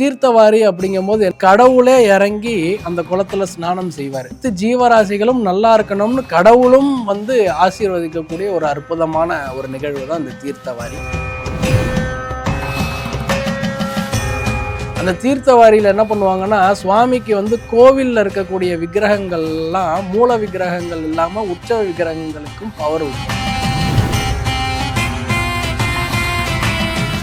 தீர்த்தவாரி அப்படிங்கும்போது கடவுளே இறங்கி அந்த குளத்துல ஸ்நானம் செய்வார். ஜீவராசிகளும் நல்லா இருக்கணும்னு கடவுளும் வந்து ஆசீர்வதிக்கக்கூடிய ஒரு அற்புதமான ஒரு நிகழ்வு தான் இந்த தீர்த்தவாரி. அந்த தீர்த்தவாரியில் என்ன பண்ணுவாங்கன்னா, சுவாமிக்கு வந்து கோவிலில் இருக்கக்கூடிய விக்கிரகங்கள்லாம் மூல விக்கிரகங்கள் இல்லாமல் உற்சவ விக்கிரகங்களுக்கும் பவர் உண்டு.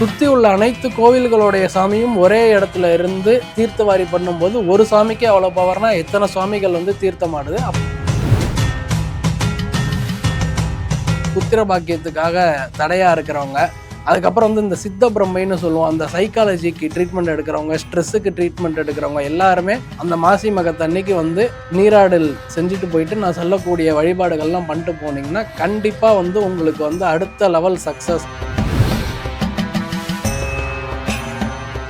சுற்றி உள்ள அனைத்து கோவில்களுடைய சாமியும் ஒரே இடத்துல இருந்து தீர்த்தவாரி பண்ணும்போது ஒரு சாமிக்கு அவ்வளோ பவர்னா எத்தனை சுவாமிகள் வந்து தீர்த்தமாடுது. புத்திர பாக்கியத்துக்காக தடையாக இருக்கிறவங்க, அதுக்கப்புறம் வந்து இந்த சித்த பிரம்மைன்னு சொல்லுவோம், அந்த சைக்காலஜிக்கு ட்ரீட்மெண்ட் எடுக்கிறவங்க, ஸ்ட்ரெஸ்ஸுக்கு ட்ரீட்மெண்ட் எடுக்கிறவங்க எல்லாருமே அந்த மாசி மகத்தன்னைக்கு வந்து நீராடல் செஞ்சுட்டு போயிட்டு நான் சொல்லக்கூடிய வழிபாடுகள்லாம் பண்ணிட்டு போனீங்கன்னா கண்டிப்பாக வந்து உங்களுக்கு வந்து அடுத்த லெவல் சக்ஸஸ்.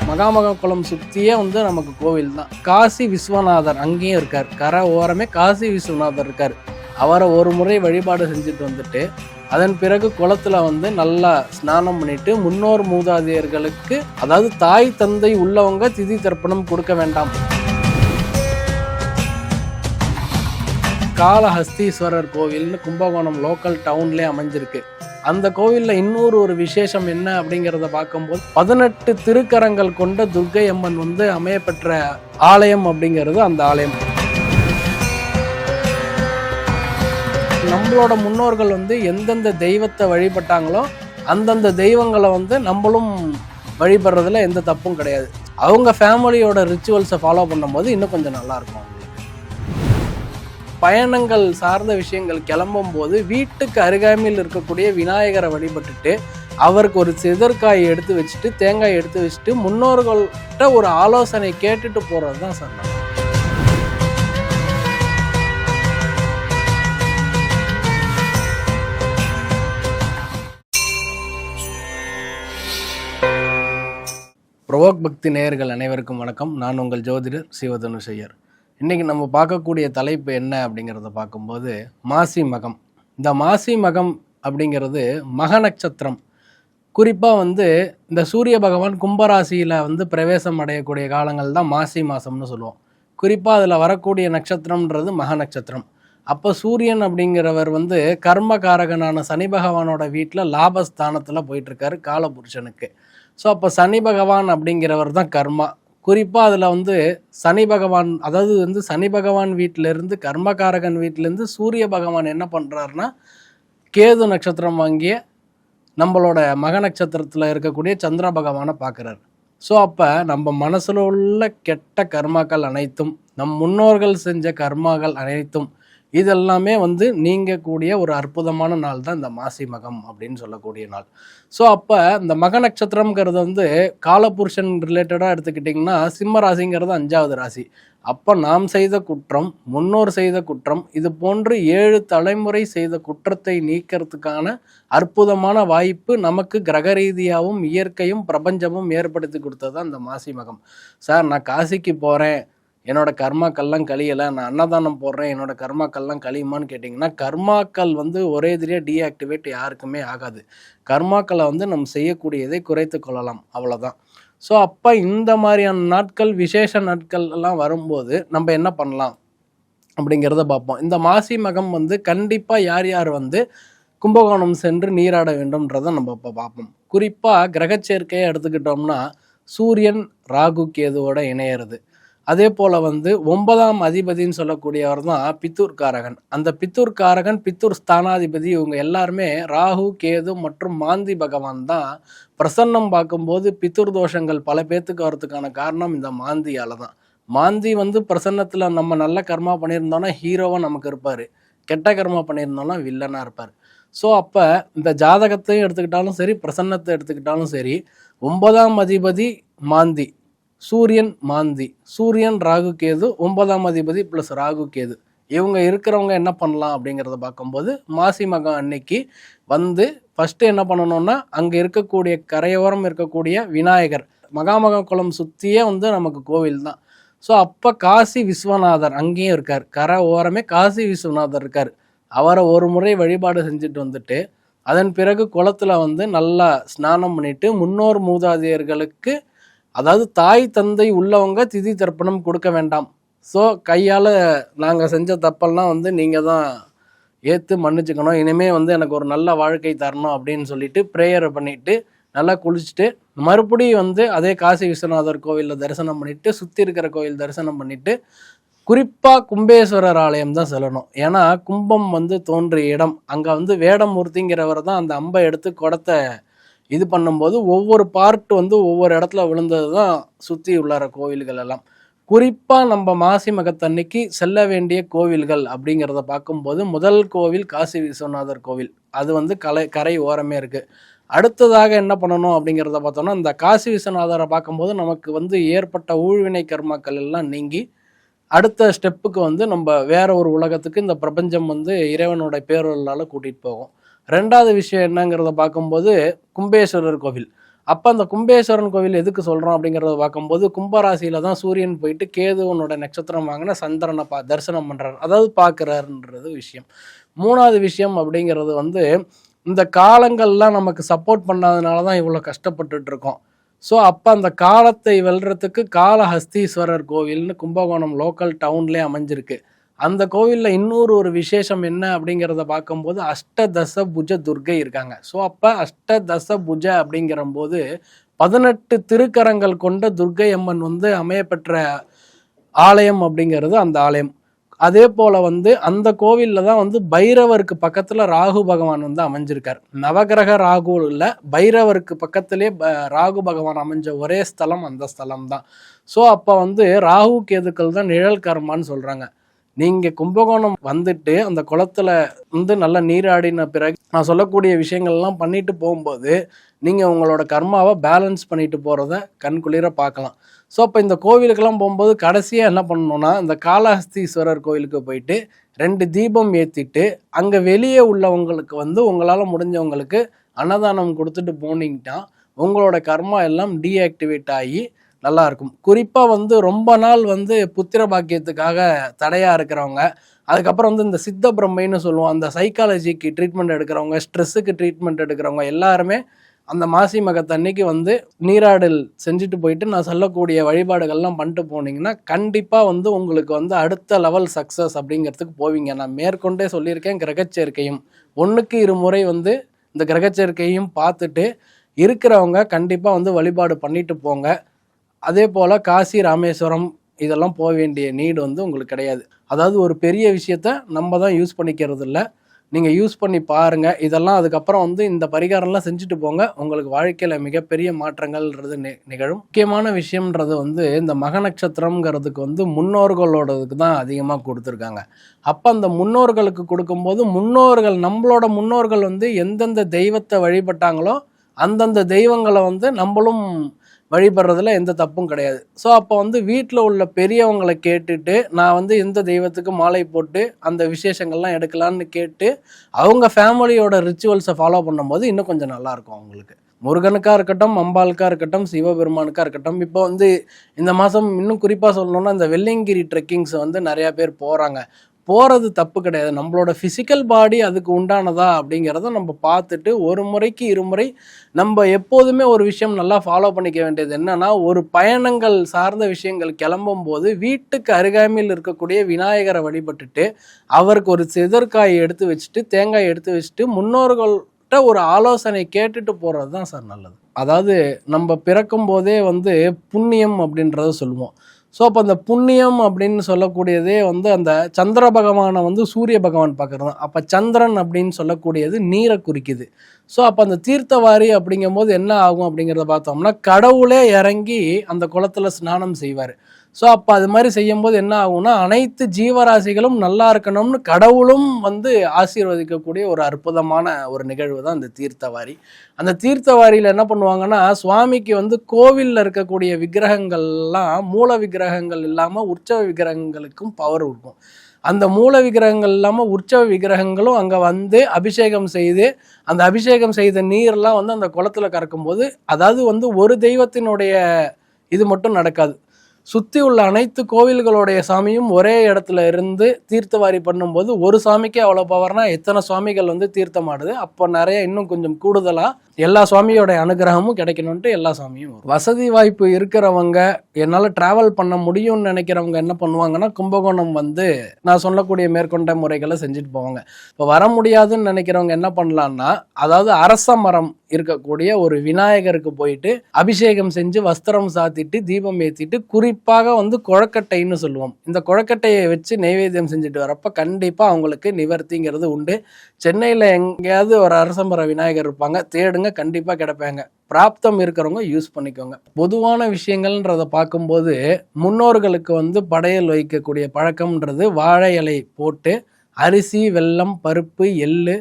மகாமக குளம் சுற்றியே வந்து நமக்கு கோவில் தான். காசி விஸ்வநாதர் அங்கேயும் இருக்கார், கரை ஓரமே காசி விஸ்வநாதர் இருக்கார். அவரை ஒரு முறை வழிபாடு செஞ்சுட்டு வந்துட்டு அதன் பிறகு குளத்துல வந்து நல்லா ஸ்நானம் பண்ணிட்டு முன்னோர் மூதாதையர்களுக்கு, அதாவது தாய் தந்தை உள்ளவங்க திதி தர்ப்பணம் கொடுக்க வேண்டாம். காளஹஸ்தீஸ்வரர் கோவில்னு கும்பகோணம் லோக்கல் டவுன்லேயே அமைஞ்சிருக்கு. அந்த கோவிலில் இன்னொரு ஒரு விசேஷம் என்ன அப்படிங்கிறத பார்க்கும்போது 18 திருக்கரங்கள் கொண்ட துர்க்கை அம்மன் வந்து அமையப்பெற்ற ஆலயம் அப்படிங்கிறது அந்த ஆலயம். நம்மளோட முன்னோர்கள் வந்து எந்தெந்த தெய்வத்தை வழிபட்டாங்களோ அந்தந்த தெய்வங்களை வந்து நம்மளும் வழிபடுறதுல எந்த தப்பும் கிடையாது. அவங்க ஃபேமிலியோட ரிச்சுவல்ஸை ஃபாலோ பண்ணும்போது இன்னும் கொஞ்சம் நல்லாயிருக்கும். பயணங்கள் சார்ந்த விஷயங்கள் கிளம்பும் போது வீட்டுக்கு அருகாமையில் இருக்கக்கூடிய விநாயகரை வழிபட்டுட்டு அவருக்கு ஒரு சிதற்காய் எடுத்து வச்சுட்டு தேங்காய் எடுத்து வச்சுட்டு முன்னோர்கள்ட்ட ஒரு ஆலோசனை கேட்டுட்டு போகிறது தான் சார். புரோக் பக்தி நேயர்கள் அனைவருக்கும் வணக்கம். நான் உங்கள் ஜோதிடர் சிவதனுஷையர். இன்றைக்கி நம்ம பார்க்கக்கூடிய தலைப்பு என்ன அப்படிங்கிறத பார்க்கும்போது மாசி மகம். இந்த மாசி மகம் அப்படிங்கிறது மக நட்சத்திரம். குறிப்பாக வந்து இந்த சூரிய பகவான் கும்பராசியில் வந்து பிரவேசம் அடையக்கூடிய காலங்கள் தான் மாசி மாதம்னு சொல்லுவோம். குறிப்பாக அதில் வரக்கூடிய நட்சத்திரம்ன்றது மக நட்சத்திரம். அப்போ சூரியன் அப்படிங்கிறவர் வந்து கர்மகாரகனான சனி பகவானோட வீட்டில் லாபஸ்தானத்தில் போயிட்டுருக்காரு காலபுருஷனுக்கு. ஸோ அப்போ சனி பகவான் அப்படிங்கிறவர் தான் கர்மா. குறிப்பாக அதில் வந்து சனி பகவான், அதாவது வந்து சனி பகவான் வீட்டிலேருந்து கர்மகாரகன் வீட்டிலேருந்து சூரிய பகவான் என்ன பண்ணுறாருனா கேது நட்சத்திரம் வாங்கிய நம்மளோட மக நட்சத்திரத்தில் இருக்கக்கூடிய சந்திர பகவானை பார்க்குறாரு. ஸோ அப்போ நம்ம மனசில் உள்ள கெட்ட கர்மாக்கள் அனைத்தும், நம் முன்னோர்கள் செஞ்ச கர்மாக்கள் அனைத்தும், இதெல்லாமே வந்து நீங்கக்கூடிய ஒரு அற்புதமான நாள் தான் இந்த மாசி மகம் அப்படின்னு சொல்லக்கூடிய நாள். ஸோ அப்போ இந்த மக நட்சத்திரம்ங்கிறது வந்து காலபுருஷன் ரிலேட்டடாக எடுத்துக்கிட்டிங்கன்னா சிம்ம ராசிங்கிறது 5வது ராசி. அப்போ நாம் செய்த குற்றம், முன்னோர் செய்த குற்றம், இது போன்று 7 தலைமுறை செய்த குற்றத்தை நீக்கிறதுக்கான அற்புதமான வாய்ப்பு நமக்கு கிரக ரீதியாகவும் இயற்கையும் பிரபஞ்சமும் ஏற்படுத்தி கொடுத்தது தான் இந்த மாசி மகம். சார் நான் காசிக்கு போகிறேன், என்னோட கர்மாக்கள்லாம் கழியலை, நான் அன்னதானம் போடுறேன், என்னோட கர்மாக்கள்லாம் கழியுமான்னு கேட்டிங்கன்னா கர்மாக்கள் வந்து ஒரே எதிரியாக டீஆக்டிவேட் யாருக்குமே ஆகாது. கர்மாக்களை வந்து நம்ம செய்யக்கூடியதை குறைத்து கொள்ளலாம், அவ்வளோதான். ஸோ அப்போ இந்த மாதிரியான நாட்கள், விசேஷ நாட்கள் எல்லாம் வரும்போது நம்ம என்ன பண்ணலாம் அப்படிங்கிறத பார்ப்போம். இந்த மாசி மகம் வந்து கண்டிப்பாக யார் யார் வந்து கும்பகோணம் சென்று நீராட வேண்டும்ன்றதை நம்ம இப்போ பார்ப்போம். குறிப்பாக கிரகச்சேர்க்கையை எடுத்துக்கிட்டோம்னா சூரியன் ராகு கேதுவோட இணையிறது. அதே போல் வந்து 9ஆம் அதிபதின்னு சொல்லக்கூடியவர் தான் பித்தூர்காரகன். அந்த பித்தூர்காரகன், பித்தூர் ஸ்தானாதிபதி, இவங்க எல்லாருமே ராகு கேது மற்றும் மாந்தி பகவான் தான். பிரசன்னம் பார்க்கும்போது பித்தூர் தோஷங்கள் பல பேர்த்துக்கு வரதுக்கான காரணம் இந்த மாந்தியால் தான். மாந்தி வந்து பிரசன்னத்தில் நம்ம நல்ல கர்மா பண்ணியிருந்தோன்னா ஹீரோவாக நமக்கு இருப்பார், கெட்ட கர்மா பண்ணியிருந்தோம்னா வில்லனாக இருப்பார். ஸோ அப்போ இந்த ஜாதகத்தையும் எடுத்துக்கிட்டாலும் சரி, பிரசன்னத்தை எடுத்துக்கிட்டாலும் சரி, 9ஆம் அதிபதி மாந்தி, சூரியன் மாந்தி, சூரியன் ராகு கேது, 9ஆம் அதிபதி ப்ளஸ் ராகு கேது, இவங்க இருக்கிறவங்க என்ன பண்ணலாம் அப்படிங்கிறத பார்க்கும்போது மாசி மகம் அன்னைக்கு வந்து ஃபஸ்ட்டு என்ன பண்ணணும்னா அங்கே இருக்கக்கூடிய கரையோரம் இருக்கக்கூடிய விநாயகர், மகாமக குளம் சுற்றியே வந்து நமக்கு கோவில் தான். ஸோ அப்போ காசி விஸ்வநாதர் அங்கேயும் இருக்கார், கரை ஓரமே காசி விஸ்வநாதர் இருக்கார். அவரை ஒரு முறை வழிபாடு செஞ்சுட்டு வந்துட்டு அதன் பிறகு குளத்துல வந்து நல்லா ஸ்நானம் பண்ணிட்டு முன்னோர் மூதாதையர்களுக்கு அதாவது தாய் தந்தை உள்ளவங்க திதி தர்ப்பணம் கொடுக்க வேண்டாம். ஸோ கையால் நாங்கள் செஞ்ச தப்பெல்லாம் வந்து நீங்கள் தான் ஏற்று மன்னிச்சுக்கணும், இனிமேல் வந்து எனக்கு ஒரு நல்ல வாழ்க்கை தரணும் அப்படின்னு சொல்லிட்டு ப்ரேயரை பண்ணிவிட்டு நல்லா குளிச்சுட்டு மறுபடியும் வந்து அதே காசி விஸ்வநாதர் கோவிலில் தரிசனம் பண்ணிவிட்டு சுற்றி இருக்கிற கோவில் தரிசனம் பண்ணிவிட்டு குறிப்பாக கும்பேஸ்வரர் ஆலயம் தான் செல்லணும். ஏன்னா கும்பம் வந்து தோன்றிய இடம். அங்கே வந்து வேடமூர்த்திங்கிறவர் தான் அந்த அம்பை எடுத்து குடத்தை இது பண்ணும்போது ஒவ்வொரு பார்ட் வந்து ஒவ்வொரு இடத்துல விழுந்தது தான் சுற்றி உள்ளார கோவில்கள் எல்லாம். குறிப்பாக நம்ம மாசி மகத்தன்னைக்கு செல்ல வேண்டிய கோவில்கள் அப்படிங்கிறத பார்க்கும்போது முதல் கோவில் காசி விஸ்வநாதர் கோவில். அது வந்து கரை ஓரமே இருக்குது. அடுத்ததாக என்ன பண்ணணும் அப்படிங்கிறத பார்த்தோம்னா, இந்த காசி விஸ்வநாதரை பார்க்கும்போது நமக்கு வந்து ஏற்பட்ட ஊழ்வினை கர்மாக்கள் எல்லாம் நீங்கி அடுத்த ஸ்டெப்புக்கு வந்து நம்ம வேற ஒரு உலகத்துக்கு இந்த பிரபஞ்சம் வந்து இறைவனோட பேரொருளால் கூட்டிகிட்டு போகும். ரெண்டாவது விஷயம் என்னங்கிறத பார்க்கும்போது கும்பேஸ்வரர் கோவில். அப்போ அந்த கும்பேஸ்வரன் கோவில் எதுக்கு சொல்கிறோம் அப்படிங்கிறத பார்க்கும்போது கும்பராசியில் தான் சூரியன் போயிட்டு கேதுவனோட நட்சத்திரம் வாங்கின சந்திரனை தரிசனம் பண்ணுறாரு, அதாவது பார்க்குறாருன்றது விஷயம். மூணாவது விஷயம் அப்படிங்கிறது வந்து இந்த காலங்கள்லாம் நமக்கு சப்போர்ட் பண்ணாதனால தான் இவ்வளோ கஷ்டப்பட்டுட்டு இருக்கோம். ஸோ அப்போ அந்த காலத்தை வெல்றதுக்கு காளஹஸ்தீஸ்வரர் கோவில்னு கும்பகோணம் லோக்கல் டவுன்லேயே அமைஞ்சிருக்கு. அந்த கோவிலில் இன்னொரு ஒரு விசேஷம் என்ன அப்படிங்கிறத பார்க்கும்போது அஷ்டதச புஜ துர்கை இருக்காங்க. ஸோ அப்போ அஷ்டதச புஜ அப்படிங்கிற போது 18 திருக்கரங்கள் கொண்ட துர்கை அம்மன் வந்து அமையப்பெற்ற ஆலயம் அப்படிங்கிறது அந்த ஆலயம். அதே போல் வந்து அந்த கோவிலில் தான் வந்து பைரவருக்கு பக்கத்தில் ராகு பகவான் வந்து அமைஞ்சிருக்கார். நவகிரக ராகு இல்லை, பைரவருக்கு பக்கத்திலே ராகு பகவான் அமைஞ்ச ஒரே ஸ்தலம் அந்த ஸ்தலம் தான். ஸோ அப்போ வந்து ராகு கேதுக்கள் தான் நிழல் கர்மான்னு சொல்கிறாங்க. நீங்கள் கும்பகோணம் வந்துட்டு அந்த குளத்தில் வந்து நல்லா நீராடின பிறகு நான் சொல்லக்கூடிய விஷயங்கள்லாம் பண்ணிட்டு போகும்போது நீங்கள் உங்களோட கர்மாவை பேலன்ஸ் பண்ணிட்டு போகிறத கண்குளிர பார்க்கலாம். ஸோ அப்போ இந்த கோவிலுக்கெல்லாம் போகும்போது கடைசியாக என்ன பண்ணணும்னா, இந்த காளஹஸ்தீஸ்வரர் கோவிலுக்கு போயிட்டு 2 தீபம் ஏற்றிட்டு அங்கே வெளியே உள்ளவங்களுக்கு வந்து உங்களால் முடிஞ்சவங்களுக்கு அன்னதானம் கொடுத்துட்டு போனீங்கன்னா உங்களோட கர்மா எல்லாம் டீஆக்டிவேட் ஆகி நல்லாயிருக்கும். குறிப்பாக வந்து ரொம்ப நாள் வந்து புத்திர பாக்கியத்துக்காக தடையாக இருக்கிறவங்க, அதுக்கப்புறம் வந்து இந்த சித்த பிரம்மைன்னு சொல்லுவோம், அந்த சைக்காலஜிக்கு ட்ரீட்மெண்ட் எடுக்கிறவங்க, ஸ்ட்ரெஸ்ஸுக்கு ட்ரீட்மெண்ட் எடுக்கிறவங்க எல்லாருமே அந்த மாசி மகத்தன்னைக்கு வந்து நீராடல் செஞ்சுட்டு போயிட்டு நான் சொல்லக்கூடிய வழிபாடுகள்லாம் பண்ணிட்டு போனீங்கன்னா கண்டிப்பாக வந்து உங்களுக்கு வந்து அடுத்த லெவல் சக்ஸஸ் அப்படிங்கிறதுக்கு போவீங்க. நான் மேற்கொண்டே சொல்லியிருக்கேன், கிரகச்சேர்க்கையும் 1க்கு 2 முறை வந்து இந்த கிரகச்சேர்க்கையும் பார்த்துட்டு இருக்கிறவங்க கண்டிப்பாக வந்து வழிபாடு பண்ணிட்டு போங்க. அதே போல் காசி ராமேஸ்வரம் இதெல்லாம் போக வேண்டிய நீடு வந்து உங்களுக்கு கிடையாது. அதாவது ஒரு பெரிய விஷயத்த நம்ம தான் யூஸ் பண்ணிக்கிறது இல்லை, நீங்கள் யூஸ் பண்ணி பாருங்கள். இதெல்லாம் அதுக்கப்புறம் வந்து இந்த பரிகாரம்லாம் செஞ்சுட்டு போங்க, உங்களுக்கு வாழ்க்கையில் மிகப்பெரிய மாற்றங்கள்ன்றது நிகழும். முக்கியமான விஷயம்ன்றது வந்து இந்த மக நட்சத்திரம்ங்கிறதுக்கு வந்து முன்னோர்களோடதுக்கு தான் அதிகமாக கொடுத்துருக்காங்க. அப்போ அந்த முன்னோர்களுக்கு கொடுக்கும்போது நம்மளோட முன்னோர்கள் வந்து எந்தெந்த தெய்வத்தை வழிபட்டாங்களோ அந்தந்த தெய்வங்களை வந்து நம்மளும் வழிபடுறதுல எந்த தப்பும் கிடையாது. ஸோ அப்போ வந்து வீட்டில் உள்ள பெரியவங்களை கேட்டுட்டு நான் வந்து எந்த தெய்வத்துக்கு மாலை போட்டு அந்த விசேஷங்கள்லாம் எடுக்கலான்னு கேட்டு அவங்க ஃபேமிலியோட ரிச்சுவல்ஸை ஃபாலோ பண்ணும்போது இன்னும் கொஞ்சம் நல்லாயிருக்கும் அவங்களுக்கு. முருகனுக்காக இருக்கட்டும், அம்பாளுக்காக இருக்கட்டும், சிவபெருமானுக்காக இருக்கட்டும். இப்போ வந்து இந்த மாதம் இன்னும் குறிப்பாக சொல்லணும்னா இந்த வெள்ளியங்கிரி ட்ரெக்கிங்ஸ் வந்து நிறையா பேர் போகிறது தப்பு கிடையாது. நம்மளோட ஃபிசிக்கல் பாடி அதுக்கு உண்டானதா அப்படிங்கிறத நம்ம பார்த்துட்டு 1 முறைக்கு 2 முறை நம்ம எப்போதுமே ஒரு விஷயம் நல்லா ஃபாலோ பண்ணிக்க வேண்டியது என்னன்னா, ஒரு பயணங்கள் சார்ந்த விஷயங்கள் கிளம்பும் போது வீட்டுக்கு அருகாமையில் இருக்கக்கூடிய விநாயகரை வழிபட்டுட்டு அவருக்கு ஒரு சிதற்காய் எடுத்து வச்சுட்டு தேங்காய் எடுத்து வச்சுட்டு முன்னோர்கள்ட்ட ஒரு ஆலோசனை கேட்டுட்டு போகிறது தான் சார் நல்லது. அதாவது நம்ம பிறக்கும் போதே வந்து புண்ணியம் அப்படின்றத சொல்லுவோம். ஸோ அப்போ அந்த புண்ணியம் அப்படின்னு சொல்லக்கூடியதே வந்து அந்த சந்திர பகவானை வந்து சூரிய பகவான் பார்க்குறது தான். அப்போ சந்திரன் அப்படின்னு சொல்லக்கூடியது நீரை குறிக்குது. ஸோ அப்போ அந்த தீர்த்தவாரி அப்படிங்கும் போது என்ன ஆகும் அப்படிங்கிறத பார்த்தோம்னா கடவுளே இறங்கி அந்த குளத்தில் ஸ்நானம் செய்வார். ஸோ அப்போ அது மாதிரி செய்யும்போது என்ன ஆகும்னா அனைத்து ஜீவராசிகளும் நல்லா இருக்கணும்னு கடவுளும் வந்து ஆசீர்வதிக்கக்கூடிய ஒரு அற்புதமான ஒரு நிகழ்வு தான் இந்த தீர்த்தவாரி. அந்த தீர்த்தவாரியில் என்ன பண்ணுவாங்கன்னா, சுவாமிக்கு வந்து கோவிலில் இருக்கக்கூடிய விக்கிரகங்கள்லாம் மூல விக்கிரகங்கள் இல்லாமல் உற்சவ விக்கிரகங்களுக்கும் பவர் இருக்கும். அந்த மூல விக்கிரகங்கள் இல்லாமல் உற்சவ விக்கிரகங்களும் அங்கே வந்து அபிஷேகம் செய்து அந்த அபிஷேகம் செய்த நீர்லாம் வந்து அந்த குளத்தில் கறக்கும்போது, அதாவது வந்து ஒரு தெய்வத்தினுடைய இது மட்டும் நடக்காது. சுற்றி உள்ள அனைத்து கோவில்களுடைய சாமியும் ஒரே இடத்துல இருந்து தீர்த்தவாரி பண்ணும்போது ஒரு சாமிக்கே அவ்வளோ பவர்னா எத்தனை சுவாமிகள் வந்து தீர்த்தமாடுது. அப்போ நிறைய இன்னும் கொஞ்சம் கூடுதலாக எல்லா சுவாமியோட அனுகிரகமும் கிடைக்கணும்ட்டு எல்லா சாமியும் வரும். வசதி வாய்ப்பு இருக்கிறவங்க, என்னால் டிராவல் பண்ண முடியும்னு நினைக்கிறவங்க என்ன பண்ணுவாங்கன்னா, கும்பகோணம் வந்து நான் சொல்லக்கூடிய மேற்கொண்ட முறைகளை செஞ்சுட்டு போவாங்க. இப்போ வர முடியாதுன்னு நினைக்கிறவங்க என்ன பண்ணலான்னா, அதாவது அரச மரம் இருக்கக்கூடிய ஒரு விநாயகருக்கு போயிட்டு அபிஷேகம் செஞ்சு வஸ்திரம் சாத்திட்டு தீபம் ஏற்றிட்டு, குறிப்பாக வந்து குழக்கட்டைன்னு சொல்லுவோம், இந்த குழக்கட்டையை வச்சு நைவேத்தியம் செஞ்சுட்டு வரப்ப கண்டிப்பாக அவங்களுக்கு நிவர்த்திங்கிறது உண்டு. சென்னையில் எங்கேயாவது ஒரு அரசமர விநாயகர் இருப்பாங்க, தேடுங்க, கண்டிப்பாக கிடைப்பாங்க. பிராப்தம் இருக்கிறவங்க யூஸ் பண்ணிக்கோங்க. பொதுவான விஷயங்கள்ன்றதை பார்க்கும்போது முன்னோர்களுக்கு வந்து படையல் வைக்கக்கூடிய பழக்கம்ன்றது வாழை இலை போட்டு அரிசி, வெல்லம், பருப்பு, எள்ளு,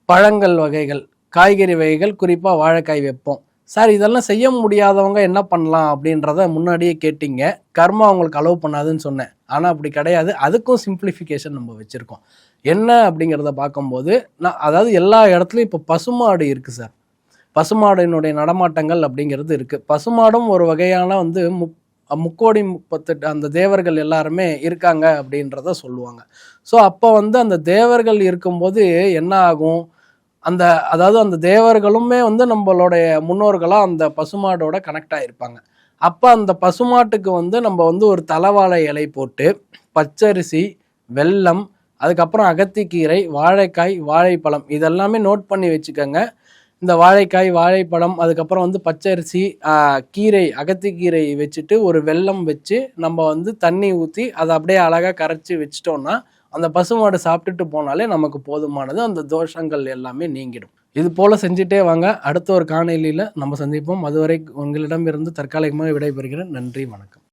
பழங்கள் வகைகள், காய்கறி வகைகள், குறிப்பாக வாழைக்காய் வைப்போம். சார் இதெல்லாம் செய்ய முடியாதவங்க என்ன பண்ணலாம் அப்படின்றத முன்னாடியே கேட்டிங்க. கர்மா அவங்களுக்கு அலோவ் பண்ணாதுன்னு சொன்னேன். ஆனால் அப்படி கிடையாது. அதுக்கும் சிம்பிளிஃபிகேஷன் நம்ம வச்சுருக்கோம். என்ன அப்படிங்கிறத பார்க்கும்போது அதாவது எல்லா இடத்துலையும் இப்போ பசுமாடு இருக்குது சார். பசுமாடினுடைய நடமாட்டங்கள் அப்படிங்கிறது இருக்குது. பசுமாடும் ஒரு வகையான வந்து முக்கோடி 38 அந்த தேவர்கள் எல்லாருமே இருக்காங்க அப்படின்றத சொல்லுவாங்க. ஸோ அப்போ வந்து அந்த தேவர்கள் இருக்கும்போது என்ன ஆகும், அதாவது அந்த தேவர்களுமே வந்து நம்மளுடைய முன்னோர்களாக அந்த பசுமாடோட கனெக்ட் ஆகிருப்பாங்க. அப்போ அந்த பசுமாட்டுக்கு வந்து நம்ம வந்து ஒரு தலவாழை இலை போட்டு பச்சரிசி, வெல்லம், அதுக்கப்புறம் அகத்திக்கீரை, வாழைக்காய், வாழைப்பழம் இதெல்லாமே நோட் பண்ணி வச்சுக்கோங்க. இந்த வாழைக்காய், வாழைப்பழம், அதுக்கப்புறம் வந்து பச்சரிசி, கீரை, அகத்திக்கீரை வச்சுட்டு ஒரு வெல்லம் வச்சு நம்ம வந்து தண்ணி ஊற்றி அதை அப்படியே அழகாக கரைச்சி வச்சிட்டோம்னா அந்த பசுமாடு சாப்பிட்டுட்டு போனாலே நமக்கு போதுமானது. அந்த தோஷங்கள் எல்லாமே நீங்கிடும். இது போல் செஞ்சுட்டே வாங்க. அடுத்த ஒரு காணொளியில் நம்ம சந்திப்போம். அதுவரை உங்களிடமிருந்து தற்காலிகமாக விடைபெறுகிறேன். நன்றி, வணக்கம்.